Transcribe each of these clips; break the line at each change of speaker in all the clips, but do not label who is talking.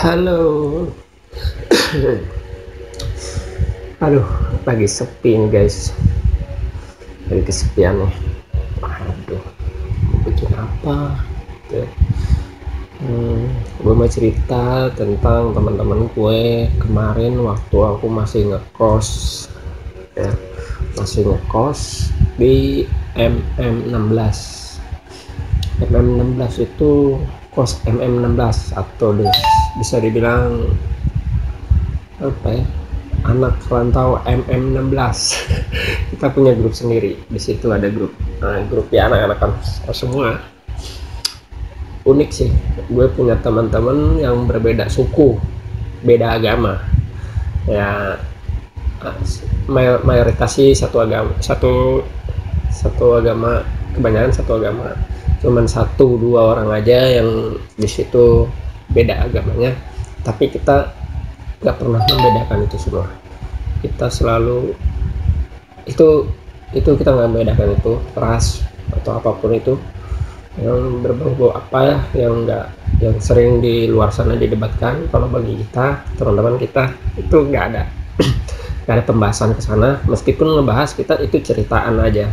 Halo. Aduh, lagi sepi nih guys. Lagi kesepian nih. Aduh, mau bikin apa? Gitu. Gue mau cerita tentang teman-teman gue kemarin waktu aku masih ngekos, ya, masih ngekos di MM16. MM16 itu kos MM16 atau bisa dibilang apa ya, anak rantau MM16. Kita punya grup sendiri di situ, ada grup ya anak-anak kan semua. Unik sih, gue punya teman-teman yang berbeda suku, beda agama ya. Mayoritas sih satu agama, satu agama, kebanyakan satu agama. Cuman satu dua orang aja yang di situ beda agamanya, tapi kita nggak pernah membedakan itu semua. Kita selalu itu kita nggak membedakan itu ras atau apapun itu yang berbau apa ya, yang sering di luar sana didebatkan. Kalau bagi kita, teman-teman kita, itu nggak ada nggak ada pembahasan ke sana. Meskipun ngebahas, kita itu ceritaan aja,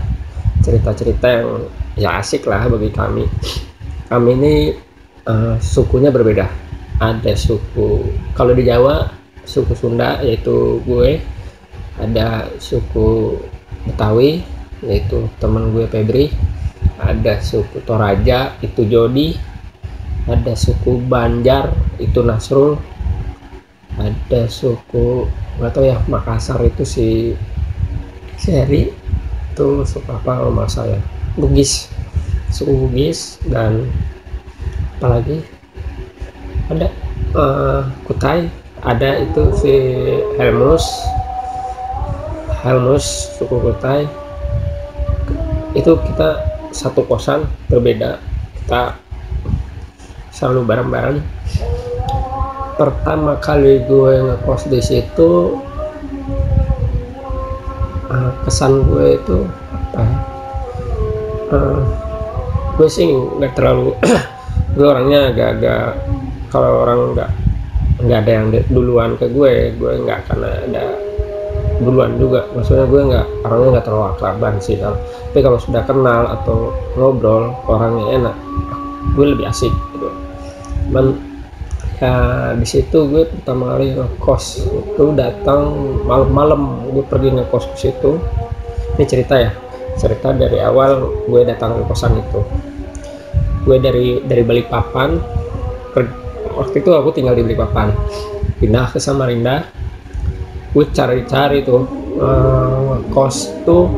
cerita-cerita yang ya asik lah bagi kami. Kami ini sukunya berbeda. Ada suku, kalau di Jawa suku Sunda yaitu gue, ada suku Betawi yaitu teman gue Febri, ada suku Toraja itu Jody, ada suku Banjar itu Nasrul, ada suku nggak tahu ya Makassar itu si Seri, itu suku apa kalau saya, Bugis, suku Bugis. Dan apalagi ada Kutai, ada itu si Helmus suku Kutai. Itu kita satu kosan berbeda, kita selalu bareng-bareng. Pertama kali gue ngekos di situ, kesan gue itu apa ya, gue sih nggak terlalu gue orangnya agak-agak, kalau orang nggak ada yang duluan ke gue nggak akan ada duluan juga. Maksudnya gue orangnya nggak terlalu akraban sih, tapi kalau sudah kenal atau ngobrol orangnya enak, gue lebih asik gitu. Dan ya di situ gue pertama kali ngekos itu datang malam-malam, gue pergi ngekos ke situ. Ini cerita dari awal gue datang ke kosan itu. Gue dari Balikpapan, waktu itu aku tinggal di Balikpapan, pindah ke Samarinda. Gue cari-cari tuh kos tuh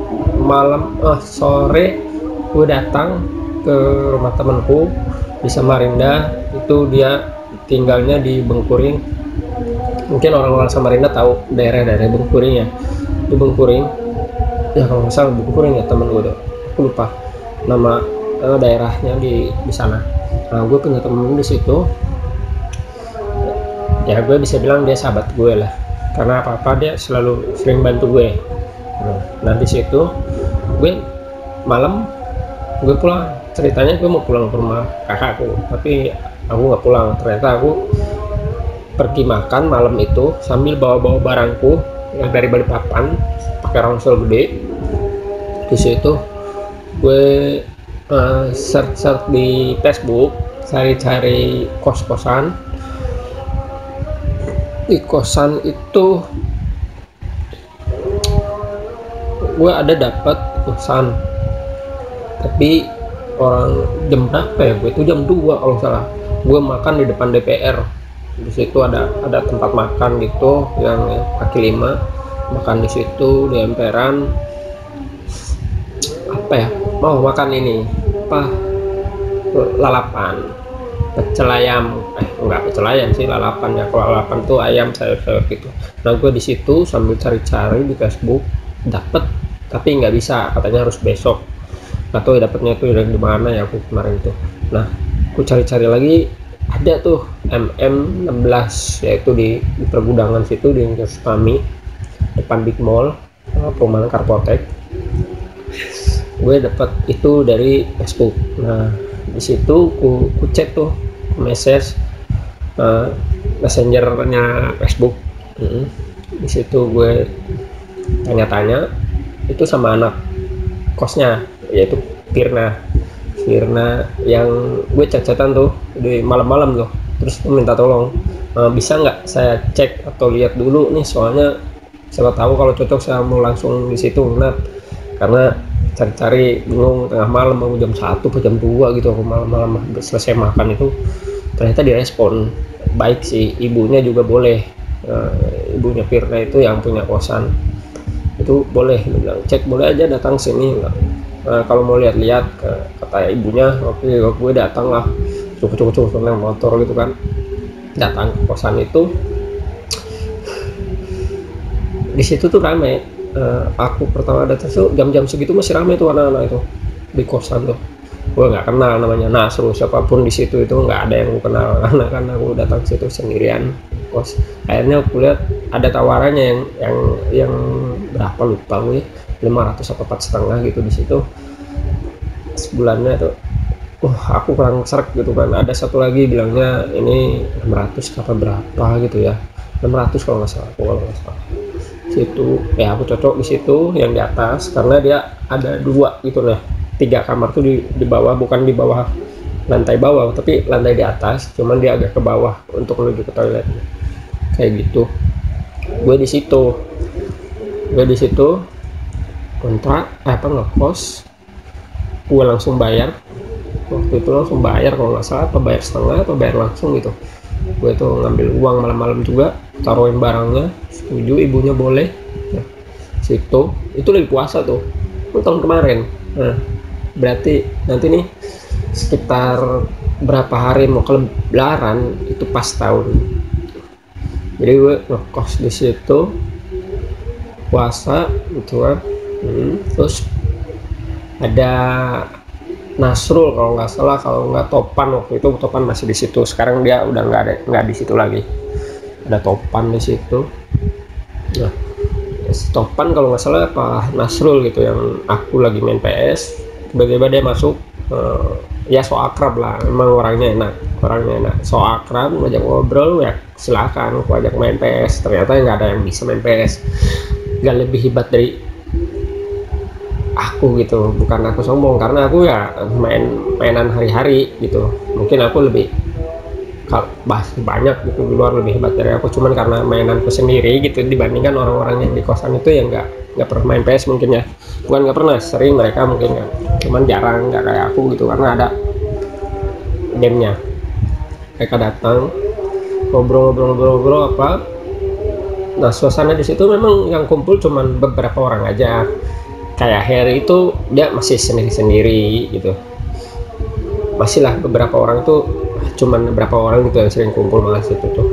malam, sore gue datang ke rumah temanku di Samarinda. Itu dia tinggalnya di Bengkuring. Mungkin orang-orang Samarinda tahu daerah-daerah Bengkuring ya, di Bengkuring ya, kalau nggak salah Bengkuring ya temen gue tuh, aku lupa nama daerahnya di sana. Nah, gue punya temen di situ ya, gue bisa bilang dia sahabat gue lah, karena apa-apa dia selalu sering bantu gue. Nah di situ gue malam gue pulang, ceritanya gue mau pulang ke rumah kakakku, tapi aku nggak pulang. Ternyata aku pergi makan malam itu sambil bawa-bawa barangku yang dari Balikpapan pakai ransel gede. Di situ gue search di Facebook, cari-cari kos-kosan. Di kosan itu gue ada dapat kosan, tapi orang jam berapa ya, gue itu jam 2 kalau salah. Gue makan di depan DPR. Di situ ada tempat makan gitu yang kaki 5, makan di situ di emperan. Apa ya, mau makan ini apa, lalapan, pecel ayam, enggak pecel ayam sih, lalapan ya. Kalau lalapan tuh ayam sayur-sayur gitu. Nah gue di situ sambil cari-cari di Facebook, dapet, tapi nggak bisa, katanya harus besok. Nggak tahu dapetnya tuh dari mana ya aku kemarin tuh. Nah aku cari-cari lagi, ada tuh MM16 yaitu di pergudangan situ di Sutami depan Big Mall, perumahan Karpotek. Gue dapat itu dari Facebook. Nah di situ ku chat tuh, message messengernya Facebook. Di situ gue tanya-tanya itu sama anak kosnya, yaitu Firna yang gue chat-chatan tuh di malam-malam tuh, terus minta tolong, bisa nggak saya cek atau lihat dulu nih, soalnya siapa tahu kalau cocok saya mau langsung di situ. Nah, karena cari-cari bingung, tengah malam mau jam 1 atau jam 2 gitu, aku malam-malam selesai makan itu ternyata direspon baik sih, ibunya juga boleh. Ibunya Firna itu yang punya kosan itu boleh, bilang cek boleh aja datang sini. Kalau mau lihat-lihat, kata ibunya, oke gue datang lah, cukup naik motor gitu kan, datang ke kosan itu. Di situ tuh rame. Aku pertama datang tuh jam-jam segitu masih rame tuh anak-anak itu di kosan tuh. Gue nggak kenal namanya Nasrul, siapapun di situ itu nggak ada yang gue kenal karena aku datang situ sendirian kos. Akhirnya aku lihat ada tawarannya yang berapa lupa gue, 500 atau 4,5 gitu di situ sebulannya tuh. Aku kurang serak gitu kan. Ada satu lagi bilangnya ini 600 apa berapa gitu ya, 600 kalau nggak salah. Situ ya aku cocok di situ yang di atas, karena dia ada 2 gitu nah, 3 kamar tuh di bawah, bukan di bawah lantai bawah tapi lantai di atas, cuman dia agak ke bawah untuk menuju ke toilet kayak gitu. Gue di situ kontrak ngekos. Gue langsung bayar waktu itu, kalau nggak salah, apa bayar setengah atau bayar langsung gitu. Gue tuh ngambil uang malam-malam juga, taruhin barangnya, setuju ibunya boleh. Nah, situ itu lagi puasa tuh tahun kemarin. Nah, berarti nanti nih sekitar berapa hari mau ke Lebaran itu pas tahun. Jadi gue ngekos di situ puasa gitu kan. Terus ada Nasrul kalau nggak salah, kalau nggak Topan. Waktu itu Topan masih di situ, sekarang dia udah nggak di situ lagi. Ada Topan di situ. Nah, Topan kalau nggak salah apa Nasrul gitu, yang aku lagi main PS tiba-tiba dia masuk. Ya so akrab lah, emang orangnya enak, so akrab, ngajak ngobrol ya silakan, aku ajak main PS. Ternyata nggak ada yang bisa main PS, nggak lebih hebat dari aku gitu. Bukan aku sombong, karena aku ya mainan hari-hari gitu. Mungkin aku lebih banyak gitu di luar lebih hebat dari aku, cuman karena mainanku sendiri gitu dibandingkan orang-orang yang di kosan itu yang nggak pernah main PS mungkin ya. Bukan nggak pernah, sering mereka mungkin kan, cuman jarang, nggak kayak aku gitu karena ada gamenya. Mereka datang ngobrol apa. Nah, suasana di situ memang yang kumpul cuman beberapa orang aja. Kayak Harry itu dia masih sendiri-sendiri gitu, masih lah beberapa orang tuh, cuman beberapa orang gitu yang sering kumpul malah situ tuh.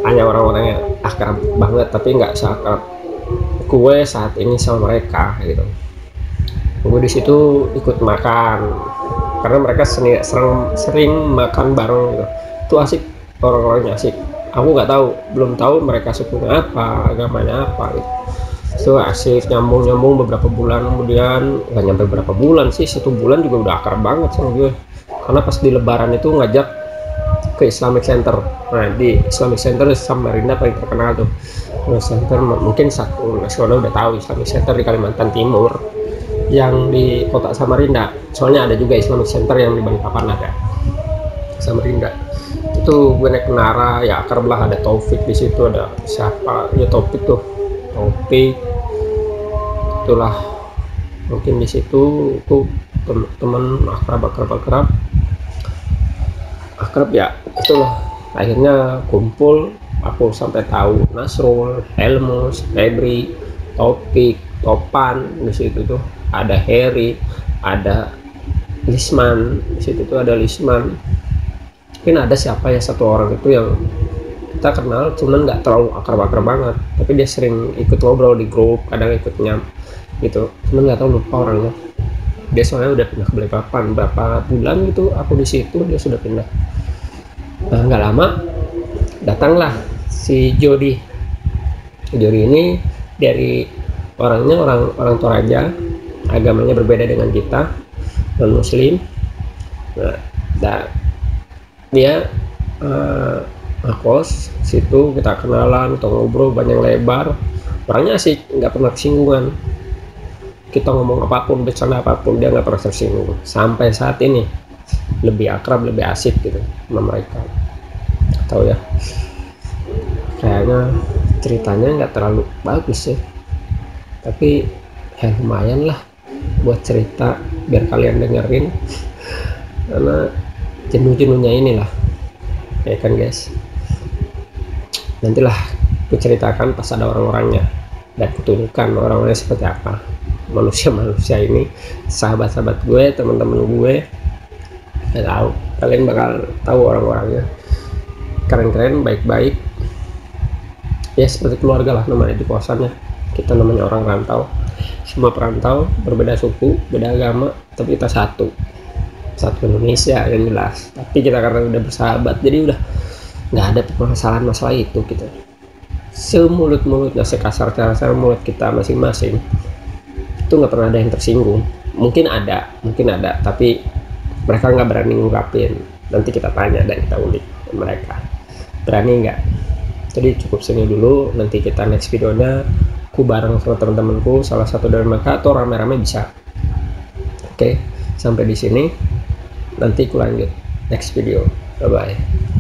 Hanya orang-orang yang akrab banget, tapi nggak seakrab gue saat ini sama mereka gitu. Gue di situ ikut makan karena mereka sering makan bareng gitu. Itu asik, orang-orangnya asik. Aku nggak tahu, belum tahu mereka sukunya apa, agamanya apa gitu. Itu asik, nyambung beberapa bulan kemudian. Nggak nyampe berapa bulan sih, 1 bulan juga udah akrab banget sama gue. Karena pas di Lebaran itu ngajak ke Islamic Center. Nah, di Islamic Center Samarinda paling terkenal tuh. Islamic Center mungkin satu nasional udah tahu, Islamic Center di Kalimantan Timur yang di kota Samarinda. Soalnya ada juga Islamic Center yang di Balikpapan ada. Samarinda. Itu gue naik menara ya akrab lah, ada Taufik di situ, ada siapa ya Taufik itulah. Mungkin di situ tuh teman akrab ya. Itulah akhirnya kumpul. Aku sampai tahu Nasrul, Helmus, Febri, Topik, Topan. Di situ tuh ada Harry, ada Lisman. Di situ tuh ada Lisman. Mungkin ada siapa ya, 1 orang itu yang kita kenal cuman nggak terlalu akrab banget, tapi dia sering ikut ngobrol di grup, kadang ikutnya gitu, cuman nggak tahu, lupa orangnya. Dia soalnya udah pindah ke Balikpapan berapa bulan gitu, aku di situ dia sudah pindah. Nah, nggak lama datanglah si Jody ini. Dari orangnya orang Toraja, agamanya berbeda dengan kita, non muslim. Nah, dia ngekos situ, kita kenalan, kita ngobrol banyak lebar, orangnya asik, nggak pernah kesinggungan. Kita ngomong apapun, bercanda apapun, dia nggak pernah tersinggung. Sampai saat ini lebih akrab, lebih asik gitu sama mereka. Tahu ya, kayaknya ceritanya nggak terlalu bagus ya, tapi ya lumayan lah buat cerita biar kalian dengerin, karena jenuh-jenuhnya inilah ya kan guys. Nantilah ku ceritakan pas ada orang-orangnya dan kutunjukkan orang-orangnya seperti apa, manusia-manusia ini, sahabat-sahabat gue, teman-teman gue. Ya tahu, kalian bakal tahu orang-orangnya keren-keren, baik-baik ya, seperti keluarga lah namanya di kosannya. Kita namanya orang rantau, semua perantau, berbeda suku, beda agama, tapi kita satu Indonesia yang jelas. Tapi kita karena udah bersahabat, jadi udah nggak ada permasalahan masalah itu gitu. Semulut-mulutnya, sekasar-kasar mulut kita masing-masing, itu nggak pernah ada yang tersinggung. Mungkin ada, tapi mereka nggak berani ngungkapin. Nanti kita tanya dan kita ulik mereka, berani nggak. Jadi cukup sini dulu, nanti kita next videonya ku bareng sama teman-temanku, salah satu dari mereka atau rame-rame bisa. Oke, sampai di sini, nanti ku lanjut next video. Bye bye.